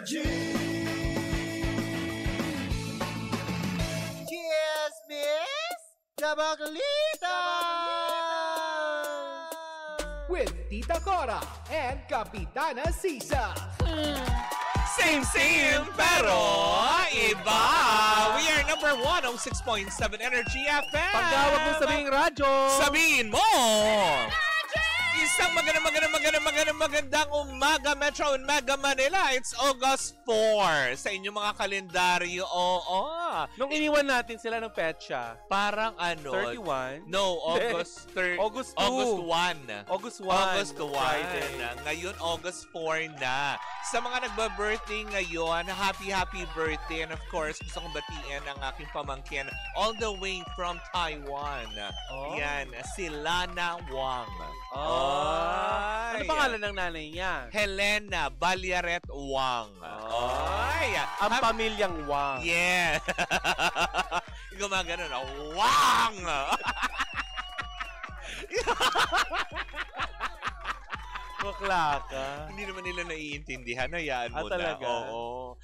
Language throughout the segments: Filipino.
Energy! Chismis Kabaklita! With Tita Cora and Kapitana Sisa. Same, pero iba. We are number 106.7 Energy FM. Pagkawag mo sabihing radyo. Sabihin mo. Isang magandang umaga, Metro and Mega Manila. It's August 4 sa inyong mga kalendaryo. Oo. Nung iniwan natin sila ng petsa, Parang ano? 31. No, August 3. August 2. August 1. August 1. August 1. Friday. Ngayon, August 4 na. Sa mga nagba-birthday ngayon, happy birthday. And of course, gusto kong batiin ang aking pamangkin all the way from Taiwan. Oh. Yan, si Lana Wang. Ano pangalan ng nanay niya? Helena Balyaret Wang. Ay! Ang pamilyang Wang. Yeah! Gumagano na, Wang! Bakla ka. Hindi naman nila naiintindihan. Hayaan mo na. Talaga? Oo.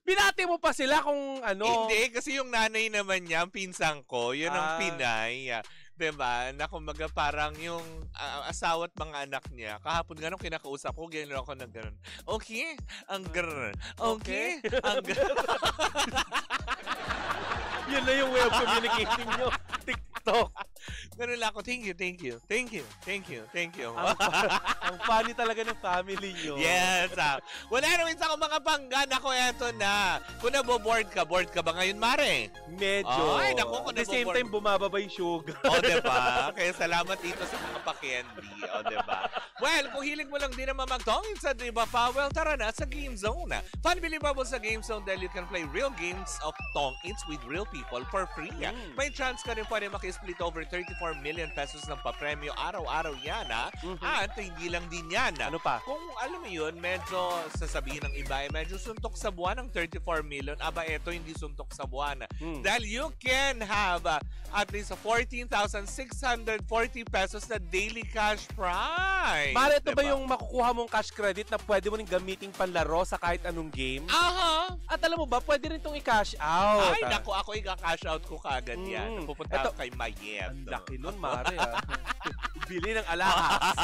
Binati mo pa sila kung ano. Hindi, kasi yung nanay naman niya, ang pinsan ko, yun ang Ah. Pinay. Diba? Na kumbaga parang yung asawa at mga anak niya. Kahapon gano'n kinakausap ko, gano'n ako na gano'n. Okay, ang gano'n. Okay, ang gano'n. Yun na yung way of communicating nyo. TikTok. Gano'n lang ako. Thank you. Ang funny talaga ng family nyo. Yes. Wala naman sa akong mga panggan. Ako, eto na. Kung naboboard ka ba ngayon, Mare? Medyo. Ay, naku, kung At the same naboboard- time, bumababa yung sugar. O, diba? Kaya salamat dito sa mga pa-candy. O, diba? Well, kung hilig mo lang din naman mag-tongin sa diba pa, well, tara na sa Game Zone. Fun believable sa Game Zone dahil you can play real games of tong-its with real people for free. May chance ka rin pwede maki-split over 34 million pesos ng papremyo araw-araw yan, ha? At hindi lang din yan. Ano pa? Kung alam mo yun, medyo sasabihin ng iba, medyo suntok sa buwan ng 34 million. Aba, eto hindi suntok sa buwan. Dahil you can have at least 14,640 pesos na daily cash prize. Mare, ito ba Diba? yung makukuha mong cash credit na pwede mo rin gamiting panlaro sa kahit anong game? Aha! At alam mo ba, pwede rin itong i-cash out. Ay, naku, ako i-cash out ko kagad yan. Pupunta Ito- ako kay Mayet. Ang laki nun, Mare. Bili ng alahas.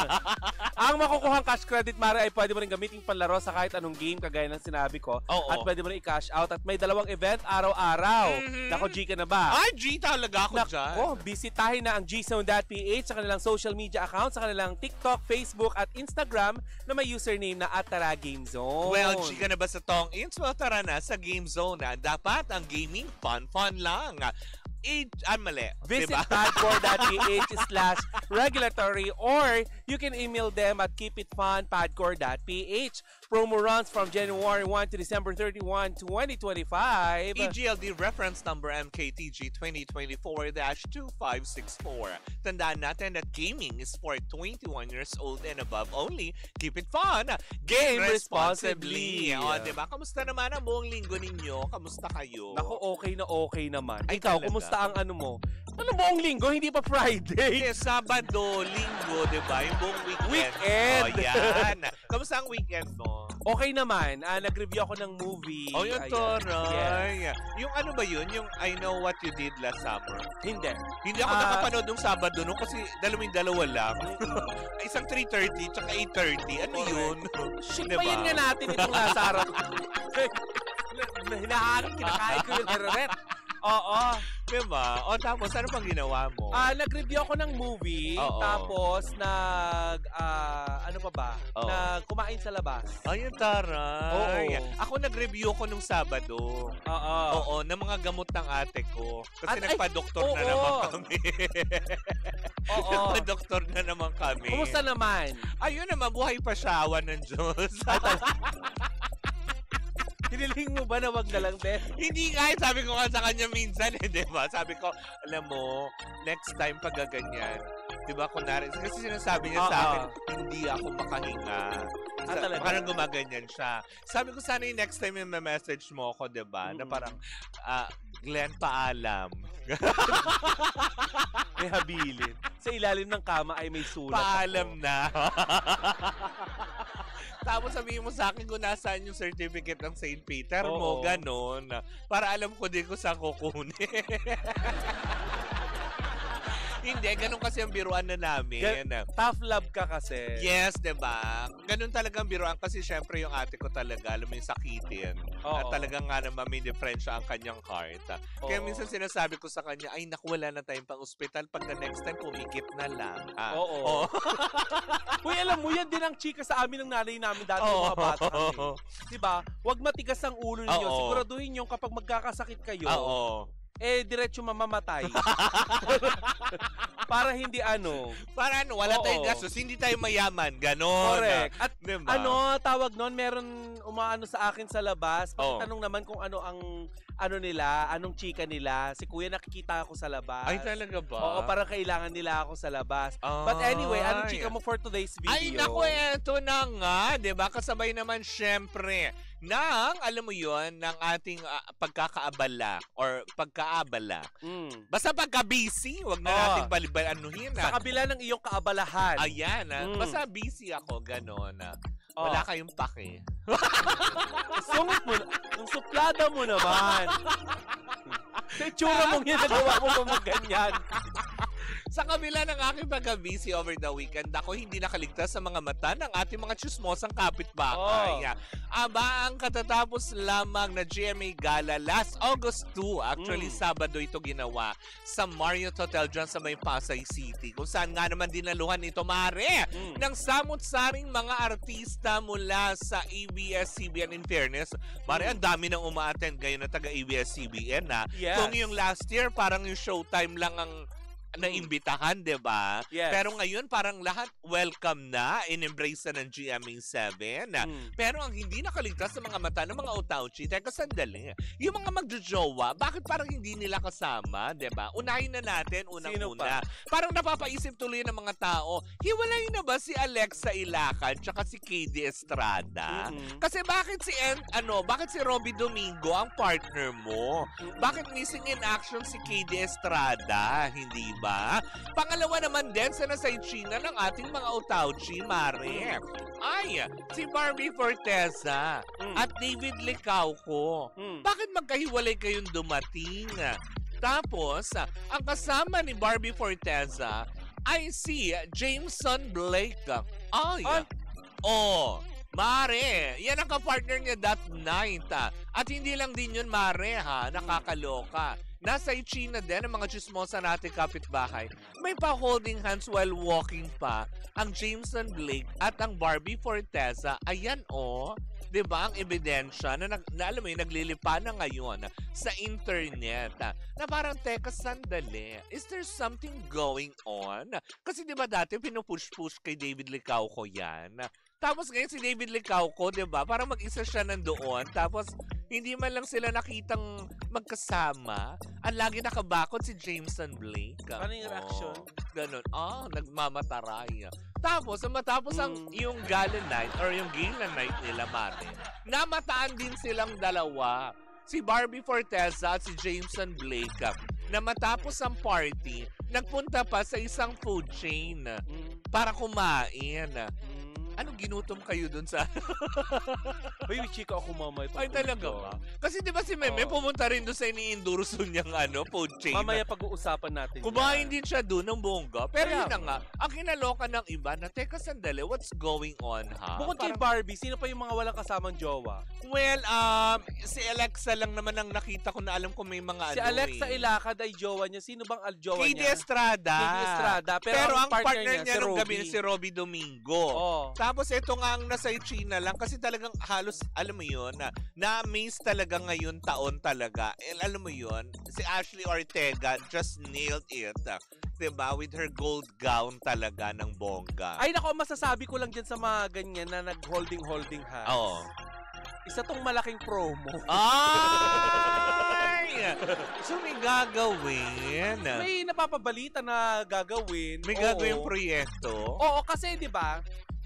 Ang makukuhang cash credit, Mare, ay pwede mo rin gamiting panlaro sa kahit anong game, kagaya ng sinabi ko. Oo. At pwede mo rin i-cash out. At may dalawang event araw-araw. Nako, G ka na ba? Ay, G talaga ako dyan. Nako, bisitahin na ang gzone.ph sa kanilang social media account, sa kanilang TikTok, Facebook, at Instagram na may username na @TaraGameZone. Well, G ka na ba sa Tong-Ins? Well, tara na sa Game Zone. Dapat ang gaming fun lang. Mali. Visit Diba? padcore.ph/regulatory or you can email them at keepitfunpadcore.ph. Promo runs from January 1 to December 31, 2025. EGLD reference number MKTG 2024-2564. Tandaan natin that gaming is for 21 years old and above only. Keep it fun. Game responsibly. O, diba? Kamusta naman ang buong linggo ninyo? Kamusta kayo? Nako, okay naman. Ay, Ikaw, talaga? kumusta ang ano mo? Ano buong linggo? Hindi pa Friday. Yes, Sabado, Linggo, diba? Yung buong weekend. Weekend. O, yan. Kamusta ang weekend mo? Okay naman. Nag-review ako ng movie. Oh, yun, Ayan. Toray. Yes. Yung ano ba yun? Yung I Know What You Did Last Summer? Hindi. Hindi ako nakapanood nung Sabado nung kasi dalawa lang. Isang 3:30 tsaka 8:30. Ano yun? Shikmayin nga natin itong nasa harap. Hinahanap, kinakain ko yung heret. Oo. Diba? O tapos, ano pang ginawa mo? Nag-review ako ng movie, Oo. tapos ano pa ba? Oo. Kumain sa labas. Ayun, taray. Oo. Ako nag-review ko nung Sabado. Oo. Oo, ng mga gamot ng ate ko. Kasi Ay, nagpa-doktor na oo. naman kami. Oo. Nagpa-doktor na naman kami. Kumusta naman? Ayun naman, buhay pa siya, awan ng Diyos. Hiniling mo ba na wag na lang, Beth? Hindi nga, sabi ko nga sa kanya minsan, di ba? Sabi ko, alam mo, next time pag gaganyan, di ba, kunwari, kasi sinasabi niya sa akin, hindi ako makahinga. Talaga? Parang gumaganyan siya. Sabi ko sana yung next time yung message mo ako, diba? Na parang, Glenn, paalam. May habilin. Sa ilalim ng kama ay may sulat Paalam ako. na. Tapos sabihin mo sa akin kung nasaan yung certificate ng St. Peter mo, ganon. Para alam ko din kung saan kukunin. Hindi, ganun kasi ang biruan na namin. Tough love ka kasi. Yes, diba? Ganun talagang biruan kasi syempre yung ate ko talaga, alam mo yung sakitin. At talagang nga naman may diferensya ang kanyang heart. Kaya minsan sinasabi ko sa kanya, ay naku, wala na tayong pang-ospital. Pag the next time, pumikit na lang. Oo. Uy, alam mo, yan din ang chika sa amin ng nanay namin dati mga bata kami. Diba? Huwag matigas ang ulo ninyo. Siguraduhin yung kapag magkakasakit kayo, diretso mamamatay. Para hindi Para wala tayong gastos, hindi tayo mayaman. Ganon. Correct. At diba? Tawag nun, meron umaano sa akin sa labas. Pakitanong naman kung ano ang anong chika nila. Si kuya nakikita ako sa labas. Ay, talaga ba? Oo, parang kailangan nila ako sa labas. But anyway, anong chika mo for today's video? Ay, naku, eto na nga. Diba? Kasabay naman syempre ng, alam mo yon ng ating pagkakaabala or pagkaabala. Basta pagka-busy, wag na natin balibanuhin. Sa kabila ng iyong kaabalahan. Ayan, basta busy ako, ganon. Wala kayong pake. Sungit mo, yung suplada mo naman. Sa itsura mong yan, nagawa mo ba ganyan? Sa kabila ng aking pagka-busy over the weekend, ako hindi nakaligtas sa mga mata ng ating mga chismosang kapitbahay. Aba, ang katatapos lamang na GMA Gala last August 2, actually Sabado ito ginawa sa Marriott Hotel dyan sa may Pasay City, kung saan nga naman dinaluhan ito, mare, ng samut-saring mga artista mula sa ABS-CBN. In fairness, mare, ang dami nang uma-attend ngayon na taga ABS-CBN. Yes. Kung yung last year, parang yung Showtime lang ang naimbitahan, diba? Yes. Pero ngayon, parang lahat welcome na, in-embrace na ng GMA7. Pero ang hindi nakaligtas sa mga mata ng mga utauchi, teka sandali, yung mga magjojowa, bakit parang hindi nila kasama, diba? Unahin na natin, unang-una. Parang napapaisip tuloy ng mga tao, hiwalay na ba si Alexa Ilacan tsaka si KD Estrada? Kasi bakit bakit si Robby Domingo ang partner mo? Bakit missing in action si KD Estrada? Hindi ba? Pangalawa naman din sa nasay China ng ating mga utauchi, mare. Ay, si Barbie Forteza at David Licauco. Bakit magkahiwalay kayong dumating? Tapos, ang kasama ni Barbie Forteza ay si Jameson Blake. Ay, mare, yan ang kapartner niya that night. At hindi lang din yun, mare, nakakaloka. Nasa China din ang mga chismosa natin kapitbahay. May pa-holding hands while walking pa ang Jameson Blake at ang Barbie Forteza. Ayan diba ang ebidensya na alam mo yung naglilipa na ngayon sa internet na parang teka sandali, is there something going on? Kasi diba dati pinupush-push kay David Licauco yan. Tapos ngayon si David Licauco, diba, parang mag-isa siya nandoon. Tapos hindi man lang sila nakitang magkasama. Ang lagi nakabakot si Jameson Blake. Ano yung reaction? Ganun. Nagmamataray. Tapos, matapos yung gala night or yung gala night nila, mare, namataan din silang dalawa. Si Barbie Forteza at si Jameson Blake na matapos ang party, nagpunta pa sa isang food chain para kumain. Anong ginutom kayo dun sa... Uy, chika ako mamaya. Ay, talaga ba? Kasi di ba si Meme pumunta rin doon sa iniindurso niyang food chain. Mamaya pag-uusapan natin. Kumain din siya doon ng bongga. Pero yun na nga, ang kinaloka ng iba na, teka sandali, what's going on, ha? Bukod kay Barbie, sino pa yung mga walang kasamang jowa? Well, si Alexa lang naman ang nakita ko na alam ko may mga si Alexa Ilacan ay jowa niya. Sino bang jowa KD niya? Estrada. KD Estrada. Pero ang partner niya nung gabi si Robby Domingo. Tapos ito nga ang nasa China lang kasi talagang halos, alam mo yun, na-amaze talaga ngayon taon talaga. Alam mo yun, si Ashley Ortega just nailed it. Diba? With her gold gown talaga ng bongga. Ay nako, masasabi ko lang dyan sa mga ganyan na nag-holding hands. Isa tong malaking promo. Ay! So may gagawin. May napapabalita na gagawin. May gagawin proyekto. Oo, kasi 'di ba?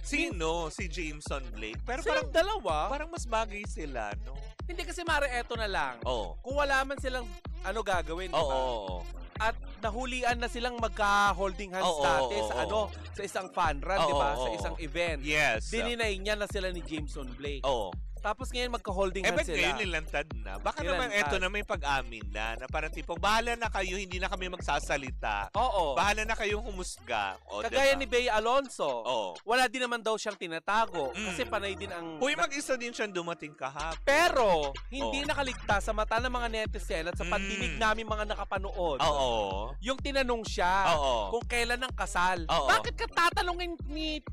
Sino? Si Jameson Blake? Pero Silang dalawa. parang mas bagay sila, no? Hindi kasi Mare, eto na lang. Oo. Kung wala man silang gagawin, di ba? Oo. At nahulian na silang magka-holding hands dati sa sa isang fun run, di ba? Sa isang event. Yes. Dininay niya na sila ni Jameson Blake. Oo. Tapos ngayon magka-holding hands ba't sila. ngayon nilantad na? Baka naman Nilantad. eto na may pag-amin na parang tipong, bahala na kayo, hindi na kami magsasalita. Oo. Bahala na kayong humusga. O, Kagaya diba? ni Bea Alonso. Oo. Wala din naman daw siyang tinatago. Kasi panay din ang... Uy, mag-isa din siyang dumating kahapon. Pero, hindi nakaligtas sa mata ng mga netizen at sa pandinig namin mga nakapanood. Oo. Yung tinanong siya Oo. kung kailan ang kasal. Oo. Bakit ka tatanungin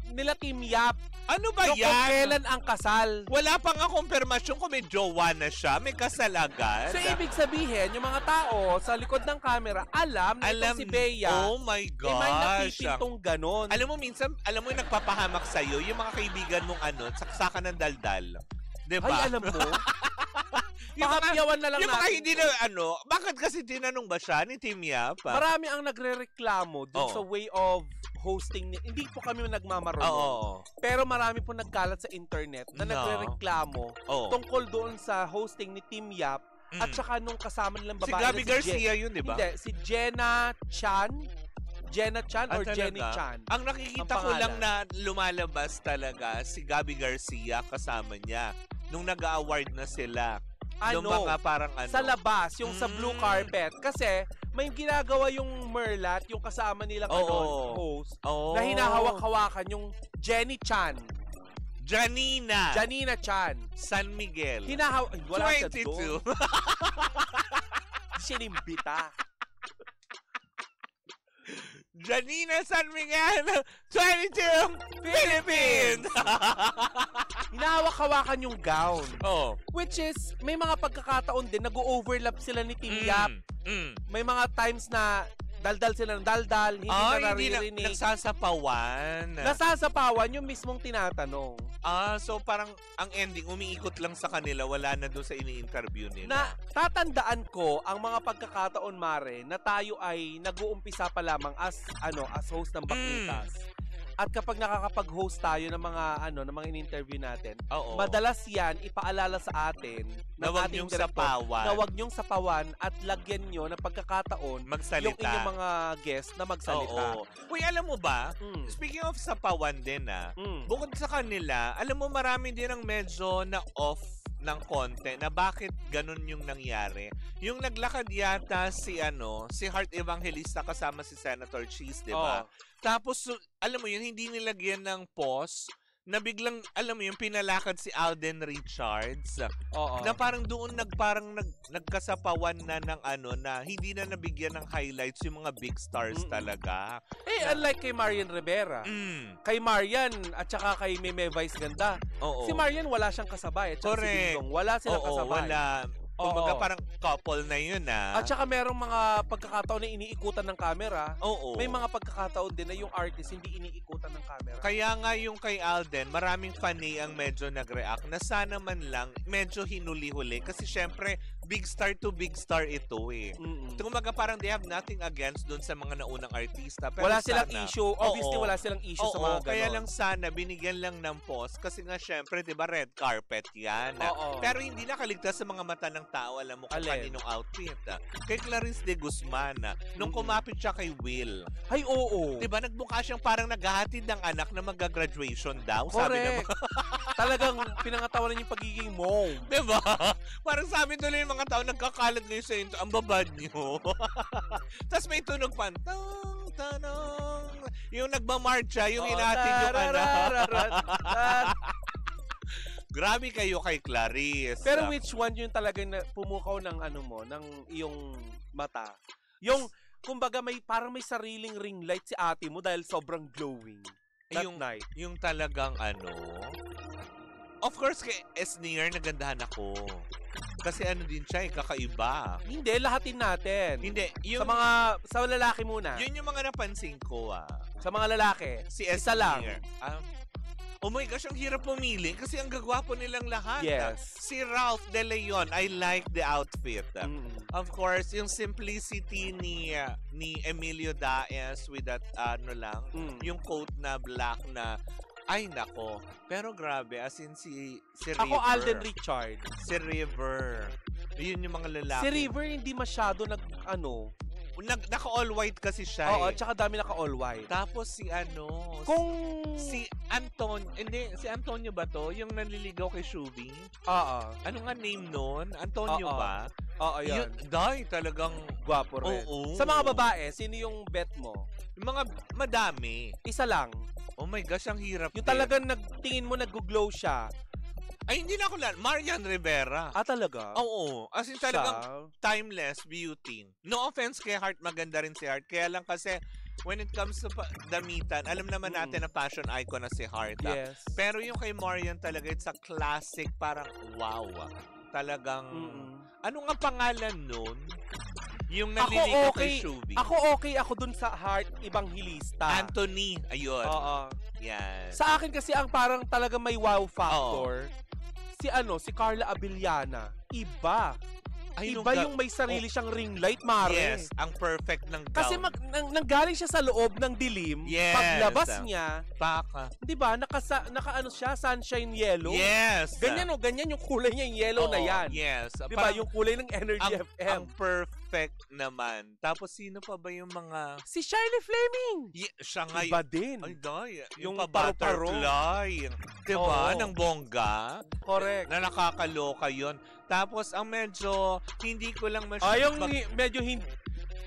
nila Team Yap Ano ba kung yan? kailan ang kasal? Wala pa nga kumpirmasyon kung may jowa na siya, may kasal agad. So, ibig sabihin, yung mga tao sa likod ng camera, alam na itong si Bea, Oh my may gosh. napipintong ganon. Alam mo, minsan, alam mo yung nagpapahamak sa'yo, yung mga kaibigan mong saksakan ng daldal. Diba? Ay, alam mo? Yung mga- Pakapyawan na lang yung mga natin. hindi na, bakit kasi tinanong ba siya ni Team Yap? Marami ang nagre-reklamo dun Oo. sa way of hosting. Hindi po kami nagmamaroon. Oo. Pero marami po nagkalat sa internet na No. nagre-reklamo Oo. tungkol doon sa hosting ni Team Yap at saka nung kasama nilang Si babae Gabby na Garcia yun, di ba? Hindi, si Jenna Chan. Jenna Chan or Talaga? Jenny Chan. Ang nakikita Ang ko lang pangalan. na lumalabas talaga si Gabby Garcia kasama niya nung nag-award na sila. Nung mga parang sa labas, yung sa blue Mm. carpet. Kasi may ginagawa yung Merlat, yung kasama nilang host, Oo. na hinahawak-hawakan yung Jenny Chan. Janina. Janina Chan. San Miguel. Wala siya 22. doon. Sinimbita. Janina San Miguel, 22, Philippines! Hinahawak-hawakan yung gown. Oh. Which is, may mga pagkakataon din, nag-overlap sila ni Team Yap. May mga times na daldal sila ng daldal, hindi na Hindi na naririnig. nagsasapawan. Nasasapawan yung mismong tinatanong. So parang ang ending, umiikot lang sa kanila, wala na doon sa ini-interview nila. Na tatandaan ko ang mga pagkakataon, Mare, na tayo ay nag-uumpisa pa lamang as host ng Baknitas. At kapag nakakapag-host tayo ng mga in-interview natin, Oo. madalas yan ipaalala sa atin Na ng wag ating niyong director, sapawan. na wag niyong sapawan at lagyan niyo ng pagkakataon Magsalita. yung inyong mga guests na magsalita. Oo. Uy, alam mo ba, Mm. speaking of sapawan din Mm. bukod sa kanila, alam mo marami din ang medyo na off ng konti na bakit ganun yung nangyari. Yung naglakad yata si Heart Evangelista kasama si Senator Cheese, di ba? Oo. Tapos, alam mo yun, hindi nilagyan ng pause na biglang, alam mo yun, pinalakad si Alden Richards. Oo. Na parang doon nagkasapawan na ng na hindi na nabigyan ng highlights yung mga big stars talaga. Unlike kay Marian Rivera. Kay Marian at saka kay Meme Vice Ganda. Oo. Si Marian wala siyang kasabay. At saka si Correct. Dingdong, wala silang kasabay. Wala. Kumbaga parang couple na yun At saka merong mga pagkakataon na iniikutan ng camera. Oo. May mga pagkakataon din na yung artist hindi iniikutan ng camera. Kaya nga yung kay Alden, maraming fanny ang medyo nag-react na sana man lang medyo hinuli-huli. Kasi syempre, big star to big star ito eh. Kumbaga parang they have nothing against dun sa mga naunang artista. Pero Wala silang sana, issue. Obviously, Oo. wala silang issue sa Oo, mga ganon. kaya lang sana binigyan lang ng pause kasi nga syempre 'di ba red carpet 'yan. Oo. Pero hindi nakaligtas sa mga mata ng tao, alam mo kung Alin? kaninong outfit. Kay Clarice de Guzman, nung kumapit siya kay Will. Ay, oo. 'Di ba nagmukha siyang parang naghahatid ng anak na magga-graduation daw, sabi ng Correct. Talagang pinangatawanan yung pagiging mom. 'di ba? Parang sabi tuloy yung mga tao nagkakalat ngayon sa into, ang babad niyo. Tapos may tunog pa, tang tanong. Yung nagmamarcha, yung inahatid yung anak. Grabe kayo kay Clarice. Pero which one yung talagang pumukaw ng ng iyong mata? Yung, kumbaga, parang may sariling ring light si ate mo dahil sobrang glowing that night. Yung talagang of course, kay Esnier, nagandahan ako. Kasi din siya, kakaiba. Hindi, lahatin natin. Hindi, yung, Sa lalaki muna. yun yung mga napansin ko, Sa mga lalaki. Si Isa lang. Esnier. Oh my gosh, ang hirap pumili kasi ang gagwapo nilang lahat. Yes. Si Ralph De Leon, I like the outfit. Of course, yung simplicity ni Emilio Daes with that, yung coat na black na, Ay, nako. Pero grabe, as in si River. Ako Alden Richard. Si River. Yun yung mga lalaki. Si River hindi masyado Naka-all white kasi siya Oo, eh. tsaka dami naka all white. Tapos si Kung si Antonio ba to? Yung nanliligaw kay Shubi? Oo. Ano nga name nun? Antonio Oo. ba? Oo, yan. Dahil talagang Gwapo rin. Oo. Sa mga babae, sino yung bet mo? yung mga madami. Isa lang. Oh my gosh, ang hirap. Yung din. talagang tingin mo nag-glow siya. Ay, hindi na ako Marian Rivera. Talaga? Oo. As in talagang Siya? timeless beauty. No offense kay Heart, maganda rin si Heart. Kaya lang kasi when it comes to damitan, alam naman natin na fashion icon na si Heart. Yes. Pero yung kay Marian talaga, it's a classic, parang wow. Talagang, ano nga pangalan nun? Yung naliligaw kay Shubi. Ako dun sa Heart, Evangelista. Anthony. Ayun. Oo. Yan. Sa akin kasi ang parang talaga may wow factor. Si Carla Abellana. Iba. Ay, Iba yung may sarili siyang ring light, Mare. Yes, ang perfect ng gown. Kasi nanggaling siya sa loob ng dilim. Yes. Paglabas niya, Baka. di ba, naka siya, sunshine yellow. Yes. Ganyan yung kulay niya, yung yellow na yan. Yes. Di ba, yung kulay ng Energy FM. Ang perfect naman. Tapos sino pa ba yung mga... Si Shirley Fleming. Siya nga Iba din. Ay, day. Yung pa-butterfly. Diba? Oo. Ng bongga. Correct. Na nakakaloka yun. Tapos, ang medyo, hindi ko lang masyadong... Yung medyo hindi...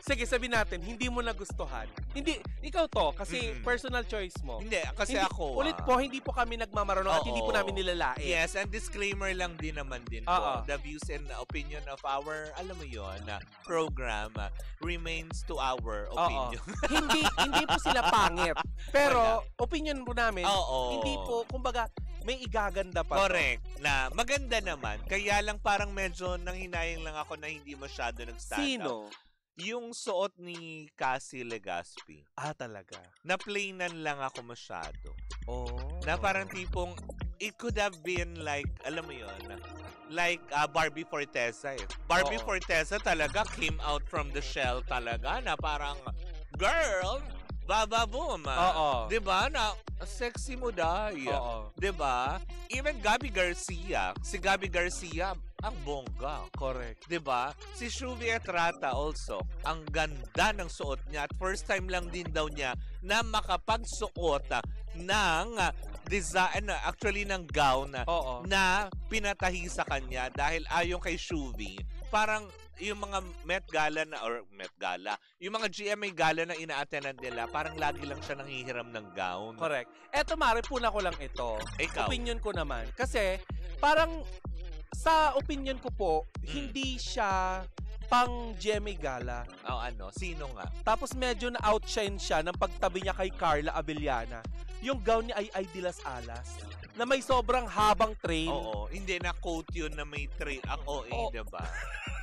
Sige, sabi natin, hindi mo nagustuhan. Hindi, ikaw to, kasi personal choice mo. Hindi, kasi hindi, ako... Ulit po, hindi po kami nagmamarunong at hindi po namin nilalain. Yes, and disclaimer lang din naman din po. The views and opinion of our, alam mo yun, program remains to our opinion. hindi po sila pangit. Pero, opinion po namin, Oo. hindi po, kumbaga, may igaganda pa. Correct. Na maganda naman. Kaya lang parang medyo nanghinayang lang ako na hindi masyado nag-stand Sino? out. Yung suot ni Cassie Legaspi. Talaga. Na plainan lang ako masyado. Oh. Na parang tipong, it could have been like, alam mo yun, like Barbie Forteza eh. Barbie Forteza talaga came out from the shell talaga na parang, girl, baba boom. Oo. Diba? Na sexy mo dahil. Oo. Diba? Even Gabby Garcia. Si Gabby Garcia, ang bongga. Correct. Diba? Si Shuvi Etrata also. Ang ganda ng suot niya. At first time lang din daw niya na makapagsuot ng design, actually ng gown na pinatahi sa kanya dahil ayon kay Shuvi. Parang yung mga Met Gala, yung mga GMA Gala na ina-attendan nila, parang lagi lang siya nanghihiram ng gown. Correct. Eto, Mare, puna ko lang ito. Ikaw. Opinion ko naman. Kasi, parang, sa opinion ko po, hindi siya pang GMA Gala. Sino nga? Tapos medyo na-outshine siya ng pagtabi niya kay Carla Abellana. Yung gown niya ay de las Alas na may sobrang habang train. Oo. Hindi na quote yun na may train. Ang OA, diba?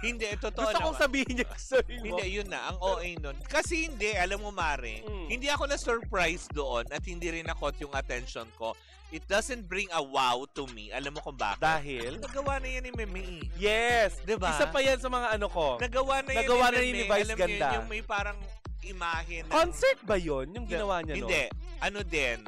Hindi, totoo Gusto naman. kong sabihin niya sa'yo mo. Hindi, yun na. Ang OA nun. Kasi hindi, alam mo, Mare, hindi ako na-surprise doon at hindi rin na-caught yung attention ko. It doesn't bring a wow to me. Alam mo kung bakit? Dahil? Nagawa na yan ni Meme. Yes! Diba? Isa pa yan sa mga ano ko. Nagawa na yan ni Vice Alam Ganda. Yun, yung may parang imahe na... Concert ba yun? Yung ginawa niya, no? Hindi. Ano din?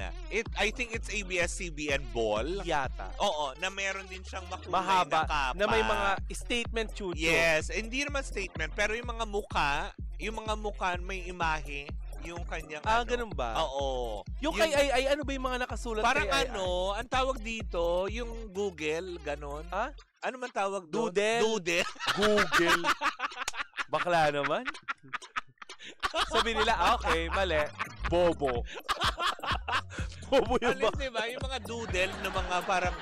I think it's ABS-CBN Ball. Yata. Oo, na meron din siyang makulay Mahaba, na kapa. na may mga statement chucho. Yes, hindi naman statement, pero yung mga mukha may imahe, yung kanyang ganun ba? Oo. Yung kay Ay, ano ba yung mga nakasulat parang kay Ay? ang tawag dito, yung Google, ganun. Ano man tawag doon? Doodle. Google. Bakla naman. Sabi nila, okay, mali. Bobo. Bobo yun ba? Alis, diba? Yung mga doodle na mga parang,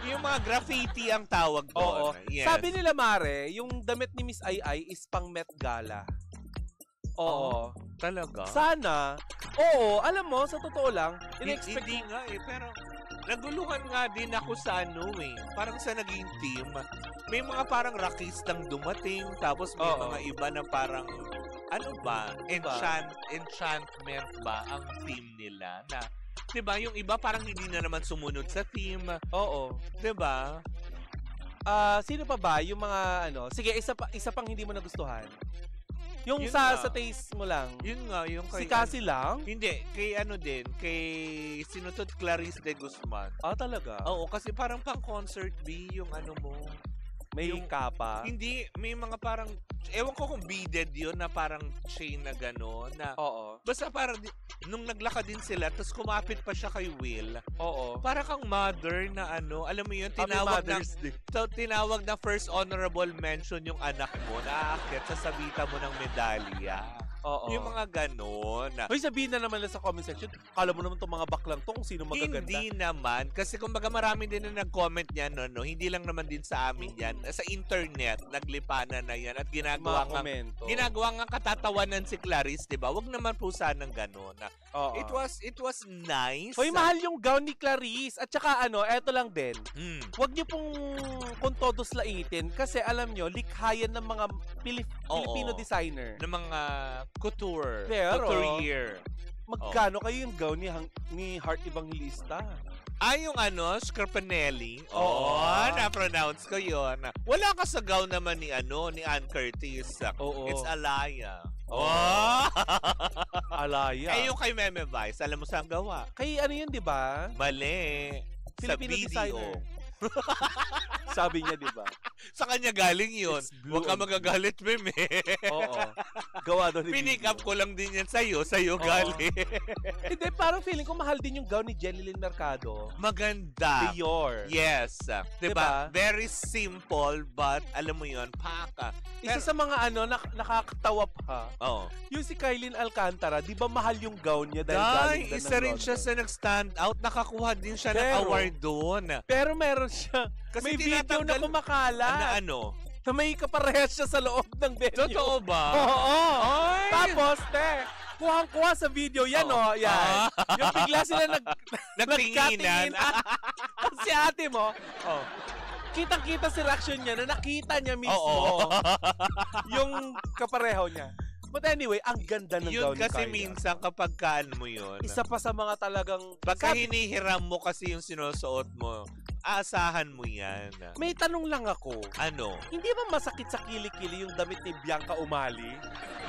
yung mga graffiti ang tawag doon. Oo. Yes. Sabi nila, Mare, yung damit ni Miss Ay is pang Met Gala. Oo. Talaga? Sana. Oo, alam mo, sa totoo lang, in-expect Hindi nga pero naguluhan nga din ako sa parang sa naging team. May mga parang rockistang dumating, tapos may mga iba na parang, enchantment ba ang team nila na, diba, yung iba parang hindi na naman sumunod sa team. Oo. Diba? Sino pa ba yung mga sige, isa pang hindi mo nagustuhan? Yung Yun sa nga. taste mo lang. Yun nga, yung Si kay... Cassie lang? Hindi, kay ano din, kay sinutot Clarice de Guzman. Ah, talaga? Oo, kasi parang pang-concert B yung ano mo. May yung- kapa? Hindi, may mga parang, ewan ko kung beaded yun na parang chain na gano'n. Na, Oo. basta parang, nung naglakad din sila, tapos kumapit pa siya kay Will, Oo. para kang mother na ano, alam mo yun, Happy tinawag na, Mother's Day. tinawag na first honorable mention yung anak mo, na aakyat sa sabita mo ng medalya. Oo. Yung mga gano'n. Hoy, sabihin na naman lang sa comment section, kala mo naman itong mga baklang to kung sino magaganda. Hindi naman. Kasi kumbaga marami din na nag-comment niyan, no? Hindi lang naman din sa amin yan. Sa internet, naglipanan na yan at ginagawa Mga nga, komento. ginagawa nga katatawanan si Clarice, di ba? Wag naman po sanang gano'n. Oo. It was nice. Hoy, mahal yung gown ni Clarice. At saka ano, eto lang din. Mm. Huwag niyo pong kung todos laitin kasi alam nyo, likhayan ng mga Filipino designer. Ng mga couture. Pero, couturier. Magkano kayo yung gown ni Heart Evangelista? Yung ano, Scarpanelli. Oo. Na-pronounce ko yun. Wala ka sa gown naman ni Ann Curtis. Oo. It's Alaya. Oo. Oh! Alaya. Yung kay Meme Vice, alam mo saan gawa? Kay ano yun, di ba? Mali. Sa Filipino BDO. designer. Sabi niya, di ba? Sa kanya galing yun. It's blue Huwag ka and magagalit, Meme. Oo. Gawa doon ni Pinick Bibi. up ko lang din yan sa'yo Oo. galing. Hindi, parang feeling ko mahal din yung gown ni Jelilyn Mercado. Maganda. Dior. Yes. Diba? Very simple, but alam mo yun, paka. Isa sa mga ano, nakakatawa pa. Oh. Yung si Kylene Alcantara, di ba mahal yung gown niya dahil Dahil galing din isa ng rin siya London? sa nag-stand out. Nakakuha din siya ng Pero, award doon. Pero meron siya. Kasi May video na tinatanggal- kumakalat. Na ano? Na may kaparehas siya sa loob ng venue. Totoo ba? Oo. Ay! Tapos, kuhang-kuha sa video. Yan, Oo. yan. Yung bigla sila Nagtinginan. Tapos si ate mo, kitang-kita si reaction niya na nakita niya mismo Oo. yung kapareho niya. But anyway, ang ganda ng Yun gown ni kasi Kyla. minsan kapag kaan mo yun. Isa pa sa mga talagang... Pagka hinihiram mo kasi yung sinusuot mo, aasahan mo yan. May tanong lang ako. Ano? Hindi ba masakit sa kilikili yung damit ni Bianca Umali?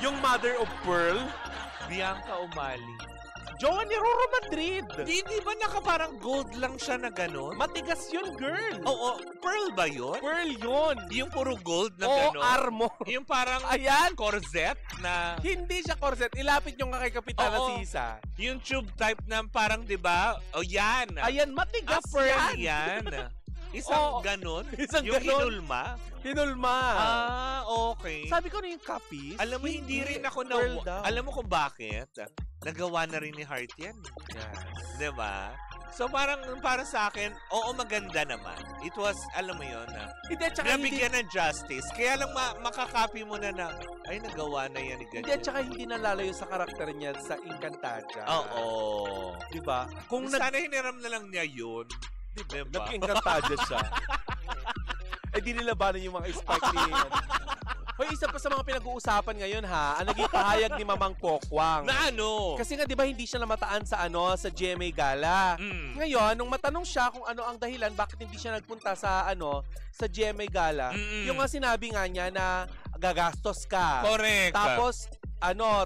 Yung mother of pearl? Bianca Umali. Joan ni Roro Madrid! Di ba parang gold lang siya na gano'n? Matigas yun, girl! Oo, pearl ba yun? Pearl yun! Yung puro gold na Oo, gano'n? armor! Yung parang Ayan! corset na... Hindi siya corset. Ilapit yung kay Kapitana Oo. Sisa. Yung tube type na parang, di ba? O yan. Ayan, matigas pearl yan! yan. Isang Oo. ganon? Isang Yung ganon. hinulma? Hinulma. Okay. Sabi ko na yung kapis. Alam mo, hindi rin ako na... Pearl daw. Alam mo kung bakit? Nagawa na rin ni Heart yan. Yes. Di ba? So parang para sa akin, oo, maganda naman. It was, alam mo yun, Hindi, at saka hindi, nabigyan ng justice. Kaya lang makakapi mo na ay, nagawa na yan ni hindi, ganyan. at saka hindi nalalayo sa karakter niya sa Encantadia. Oo. Diba? Kung Sana hiniram na lang niya yun. Diba? nag-Encantadia siya. Eh, di nilabanan yung mga spike ni... Hoy, isa pa sa mga pinag-uusapan ngayon ha, ang naging pahayag ni Mamang Pokwang. Na ano? Kasi nga 'di ba hindi siya namataan sa sa GMA Gala. Mm. Ngayon, nung matanong siya kung ano ang dahilan bakit hindi siya nagpunta sa sa GMA Gala, Mm-mm. yung nga sinabi nga niya na gagastos ka. Correct. Tapos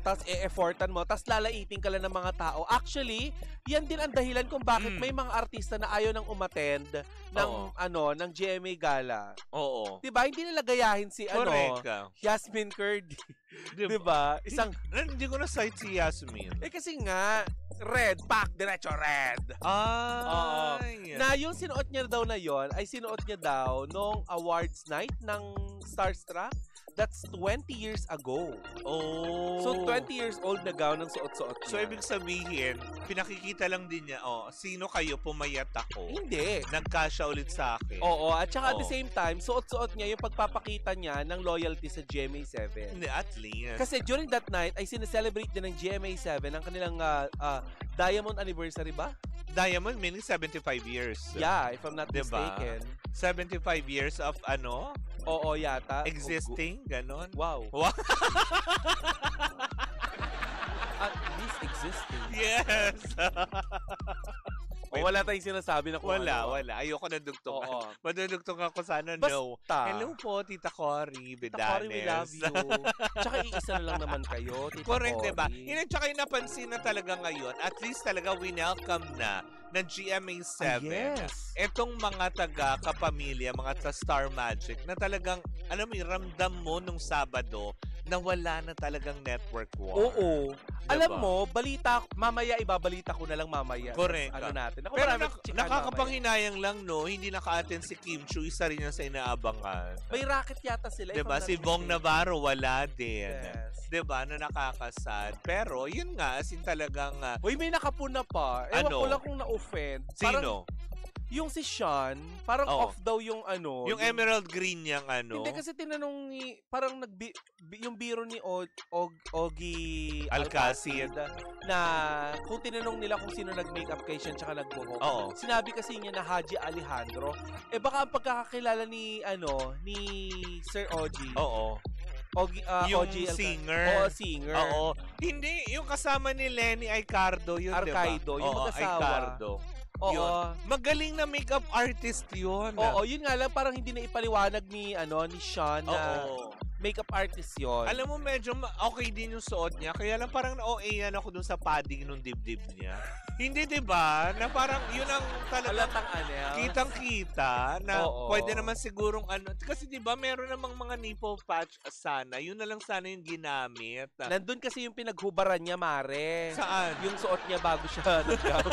tapos e-effortan mo, tapos lalaitin ka lang ng mga tao. Actually, yan din ang dahilan kung bakit may mga artista na ayaw nang umattend ng ng GMA Gala. Oo. 'Di ba? Hindi nila gayahin si Correct. Yasmin Curdy. Diba? 'Di ba? Isang Hindi ko na site si Yasmin. kasi nga red, pack, diretso red. Ay. Na yung sinuot niya daw na yon ay sinuot niya daw nung awards night ng Starstruck. That's 20 years ago. Oh. So 20 years old na gown ang suot-suot niya. So, ibig sabihin, pinakikita lang din niya, sino kayo, pumayat ako. Hindi. Nagkasya ulit sa akin. Oo, at saka at the Oo. same time, suot-suot niya yung pagpapakita niya ng loyalty sa GMA7. Hindi, at least. Kasi during that night, ay sineselebrate din ng GMA7 ang kanilang Diamond Anniversary ba? Diamond meaning 75 years. Yeah, if I'm not Diba? mistaken. 75 years of Oo, yata. existing, ganon. Wow. Wow. At least existing. Yes. O wala tayong sinasabi na kung ano. Wala. Ayoko na dugtungan. Oo. Madudugtong ako sana, Basta. no. Hello po, Tita Cory, Tita Vidanes. Cory, we love you. Tsaka iisa na lang naman kayo, Tita Correct, Cory. diba? Yun ang tsaka yung napansin na talaga ngayon, at least talaga winelcome na ng GMA7. Yes. Etong mga taga-kapamilya, mga Star Magic, na talagang, alam mo, ramdam mo nung Sabado na wala na talagang network war. Oo. Diba? Alam mo, mamaya ibabalita ko na lang mamaya. Correct. Ano natin. Ako, Pero marami chikahan nakakapanghinayang lang, no? Hindi naka-attend si Kim Chu, isa rin yan sa inaabangan. mamaya. May racket yata sila. Diba? Si Vong Navarro, wala din. Yes. Diba? Na nakakasad. Pero, yun nga, as in talagang... Uy, may nakapuna pa. Ewan Ano? ko lang kung na-offend. Sino? Yung si Sean, parang Oo. off daw yung ano. Yung emerald green niyang ano? Hindi kasi tinanong ni, parang yung biro ni Ogie Alcacid. na kung tinanong nila kung sino nag-makeup kay Sean tsaka nagbuhok. Oo. Sinabi kasi niya na Haji Alejandro. Eh baka ang pagkakakilala ni Sir Ogie. Oo. Yung Ogie singer. Oo, singer. Oo. Hindi, yung kasama ni Lenny Aicardo yun, Arcaido, diba? yung mag-asawa. Aicardo. Oo. Yun. Magaling na makeup artist yun. Oo, yun nga lang parang hindi na ipaliwanag ni Sean na Oo. makeup artist yun. Alam mo, medyo okay din yung suot niya. Kaya lang parang na-OA-yan ako dun sa padding nung dibdib niya. Hindi, diba? Na parang yun ang talagang Halatang anel. kitang-kita na Oo. pwede naman sigurong ano. Kasi diba, meron namang mga nipple patch sana. Yun na lang sana yung ginamit. Nandun kasi yung pinaghubaran niya, Mare. Saan? Yung suot niya bago siya nag-job.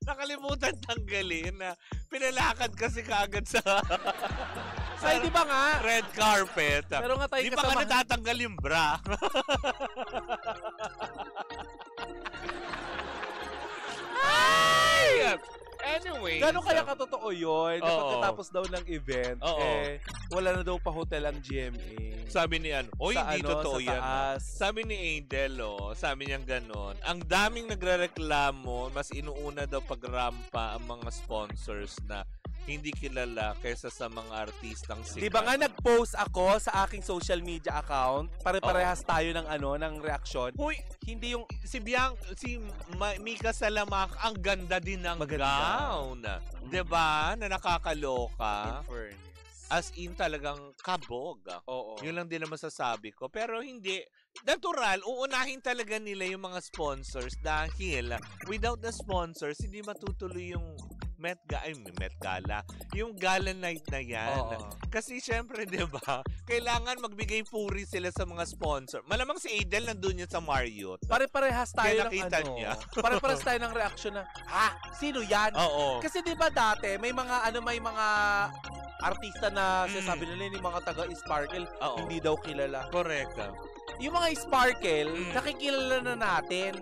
Nakalimutan tanggalin na pinalakad kasi kaagad sa Ay, di ba nga? red carpet. Pero nga tayo Di ba ka kasama. natatanggal yung bra? Ay! Anyway. Gano'n kaya katotoo yun? Na Oo. pagkatapos daw ng event, Oo. wala na daw pa hotel ang GMA. Sabi ni oy, Sa hindi totoo sa yan. taas. Sabi ni Adel, sabi niya gano'n, ang daming nagrereklamo, mas inuuna daw pagrampa ang mga sponsors na hindi kilala kaysa sa mga artistang sikat. Di ba nga nag-post ako sa aking social media account? Pare-parehas tayo ng ng reaksyon. Huy, hindi yung si Mika Salamak, ang ganda din ng Maganda. gown. 'Di ba? Na nakakaloka. In fairness. As in talagang kabog. Oo. Yun lang din ang masasabi ko. Pero hindi. Natural, uunahin talaga nila yung mga sponsors dahil without the sponsors, hindi matutuloy yung Met Gala. Yung gala night na yan. Oo. Kasi syempre, di ba, kailangan magbigay puri sila sa mga sponsor. Malamang si Adel nandun yun sa Marriott. Pare-parehas tayo Kaya ng nakita niya. Pare-parehas tayo ng reaksyon na, sino yan? Oo. Kasi 'di ba dati may mga artista na sinasabi nila yung mga taga-Sparkle Oo. hindi daw kilala. Correct. Yung mga Sparkle, Mm. nakikilala na natin.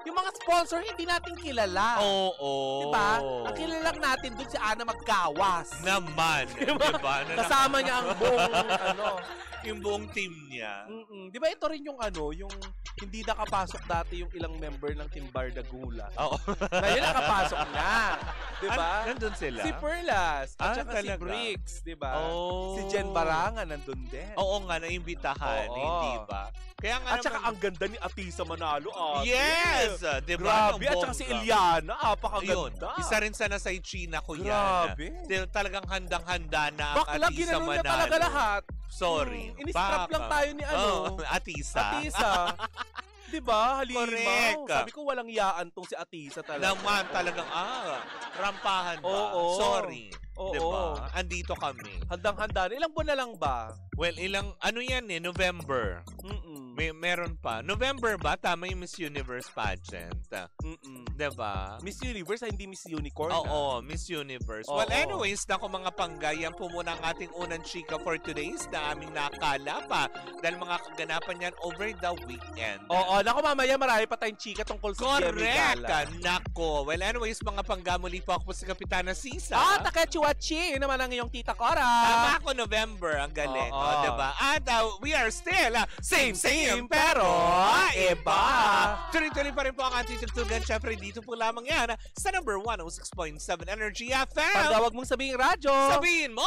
Yung mga sponsor hindi natin kilala. Oo. 'Di ba? Ang kilala lang natin doon si Ana Magkawas. Naman. Diba? Diba? Kasama niya ang buong yung buong team niya. 'Di ba ito rin yung yung hindi nakapasok dati yung ilang member ng Team Bardagula. Oo. Ngayon nakapasok na. 'Di ba? Nandun sila? Si Perlas at saka si talaga? Bricks, 'di ba? Oh. Si Jen Baranga nandun din. Oo nga, naimbitahan. Oo. Hindi ba? Kaya nga At saka ang ganda ni Atisa Manalo. Yes! Diba? Grabe. At saka si Eliana, Yun. apakaganda. Isa rin sana sa China ko yan. Grabe. Talagang handang-handa na ang Bakla, Atisa ginano niya Manalo. talaga lahat. Sorry. Inistrap lang tayo ni Atisa. Atisa. Diba? Halimaw. Correct. Sabi ko walang yaan tong si Atisa talaga. Naman talagang, rampahan ba? Oo. Sorry. Oo. Diba? Andito kami. Handang-handa. Ilang buwan na lang ba? Well, yan November. Meron pa. November ba? Tama yung Miss Universe pageant. Diba? Miss Universe, hindi Miss Unicorn. Oo, Miss Universe. Oo. Well, anyways, naku mga panggayang po muna ang ating unang chika for today's na aming nakala pa dahil mga kaganapan yan over the weekend. Oo, naku mamaya marami pa tayong chika tungkol sa Jemmy Correct! Gala. Nako. Well, anyways, mga panggamuli po ako po si Kapitana Sisa. Takechiwachi! Yun naman ang iyong tita Cora. Tama ako, November. Ang galing. Oo. O, diba? At we are still same, pero iba. Tuloy-tuloy pa rin po ang ating tugtugan. Siyempre, dito po lamang yan sa number 106.7 Energy FM. Pag wag mong sabihin radyo. Sabihin mo!